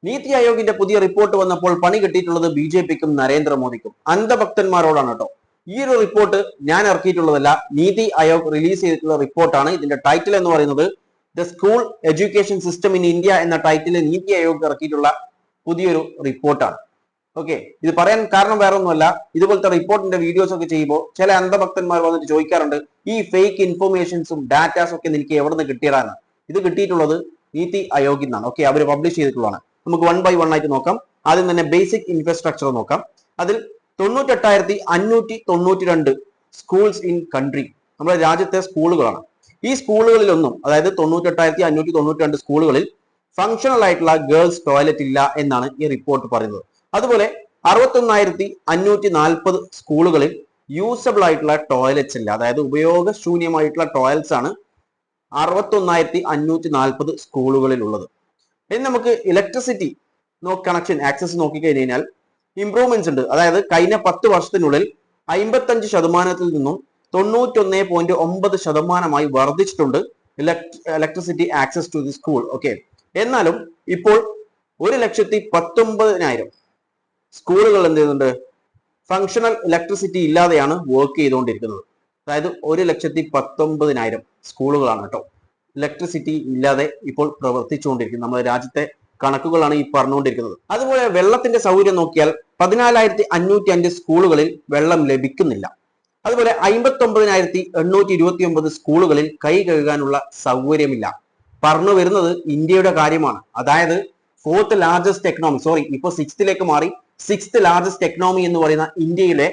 നീതി ആയോഗിന്റെ പുതിയ റിപ്പോർട്ട് വന്നപ്പോൾ പണി കിട്ടിയിട്ടുള്ളത് ബി.ജെ.പിക്കും നരേന്ദ്രമോദിക്കും അന്ധഭക്തന്മാരോടാണ് കേട്ടോ. ഈ ഒരു റിപ്പോർട്ട് ഞാൻ ഇറക്കിയിട്ടുള്ളതല്ല, നീതി ആയോഗ് റിലീസ് ചെയ്തിട്ടുള്ള റിപ്പോർട്ടാണ്. ഇതിന്റെ ടൈറ്റിൽ എന്ന് പറയുന്നത് the school education system in India എന്ന ടൈറ്റിൽ നീതി ആയോഗ് ഇറക്കിയിട്ടുള്ള പുതിയൊരു റിപ്പോർട്ടാണ്. ഓക്കെ, ഇത് പറയാൻ കാരണം വേറെ ഒന്നുമല്ല, ഇതുപോലത്തെ റിപ്പോർട്ടിന്റെ വീഡിയോസ് ഒക്കെ ചെയ്യുമ്പോൾ ചില അന്ധഭക്തന്മാർ വന്നിട്ട് ചോദിക്കാറുണ്ട്, ഈ ഫേക്ക് ഇൻഫോർമേഷൻസും ഡാറ്റാസും ഒക്കെ എനിക്ക് എവിടെ നിന്ന് കിട്ടിയതാണ്. ഇത് കിട്ടിയിട്ടുള്ളത് നീതി ആയോഗിൽ നിന്നാണ്. ഓക്കെ, അവർ പബ്ലിഷ് ചെയ്തിട്ടുള്ളതാണ്. നമുക്ക് 1 by 1 ആയിട്ട് നോക്കാം. ആദ്യം തന്നെ ബേസിക് ഇൻഫ്രാസ്ട്രക്ചർ നോക്കാം. അതിൽ 98,592 സ്കൂൾസ് ഇൻ കൺട്രി, നമ്മുടെ രാജ്യത്തെ സ്കൂളുകളാണ്. ഈ സ്കൂളുകളിലൊന്നും, അതായത് 98,592 സ്കൂളുകളിൽ ഫങ്ഷണൽ ആയിട്ടുള്ള ഗേൾസ് ടോയ്ലറ്റ് ഇല്ല എന്നാണ് ഈ റിപ്പോർട്ട് പറയുന്നത്. അതുപോലെ 61,540 സ്കൂളുകളിൽ യൂസബിൾ ആയിട്ടുള്ള ടോയ്ലറ്റ്സ് ഇല്ല, അതായത് ഉപയോഗശൂന്യമായിട്ടുള്ള ടോയ്ലറ്റ്സ് ആണ് 61,540 സ്കൂളുകളിൽ ഉള്ളത്. ഇനി നമുക്ക് ഇലക്ട്രിസിറ്റി കണക്ഷൻ ആക്സസ് നോക്കിക്കഴിഞ്ഞാൽ ഇംപ്രൂവ്മെന്റ്സ് ഉണ്ട്. അതായത് കഴിഞ്ഞ 10 വർഷത്തിനുള്ളിൽ 55% നിന്നും 91.9% വർദ്ധിച്ചിട്ടുണ്ട് electricity access to the school. Okay, എന്നാലും ഇപ്പോൾ 1,19,000 സ്കൂളുകൾ എന്ത് ചെയ്യുന്നുണ്ട്, ഫങ്ഷണൽ ഇലക്ട്രിസിറ്റി ഇല്ലാതെയാണ് വർക്ക് ചെയ്തുകൊണ്ടിരിക്കുന്നത്. അതായത് 1,19,000 സ്കൂളുകളാണ് കേട്ടോ ഇലക്ട്രിസിറ്റി ഇല്ലാതെ ഇപ്പോൾ പ്രവർത്തിച്ചുകൊണ്ടിരിക്കുന്നത്. നമ്മുടെ രാജ്യത്തെ കണക്കുകളാണ് ഈ പറഞ്ഞുകൊണ്ടിരിക്കുന്നത്. അതുപോലെ വെള്ളത്തിന്റെ സൗകര്യം നോക്കിയാൽ 14,505 സ്കൂളുകളിൽ വെള്ളം ലഭിക്കുന്നില്ല. അതുപോലെ 59,829 സ്കൂളുകളിൽ കൈ കഴുകാനുള്ള സൗകര്യമില്ല. പറഞ്ഞു വരുന്നത് ഇന്ത്യയുടെ കാര്യമാണ്. അതായത് 4th ലാർജസ്റ്റ് എക്കണോമി, ഇപ്പൊ 6th മാറി 6th ലാർജസ്റ്റ് എക്കണോമി എന്ന് പറയുന്ന ഇന്ത്യയിലെ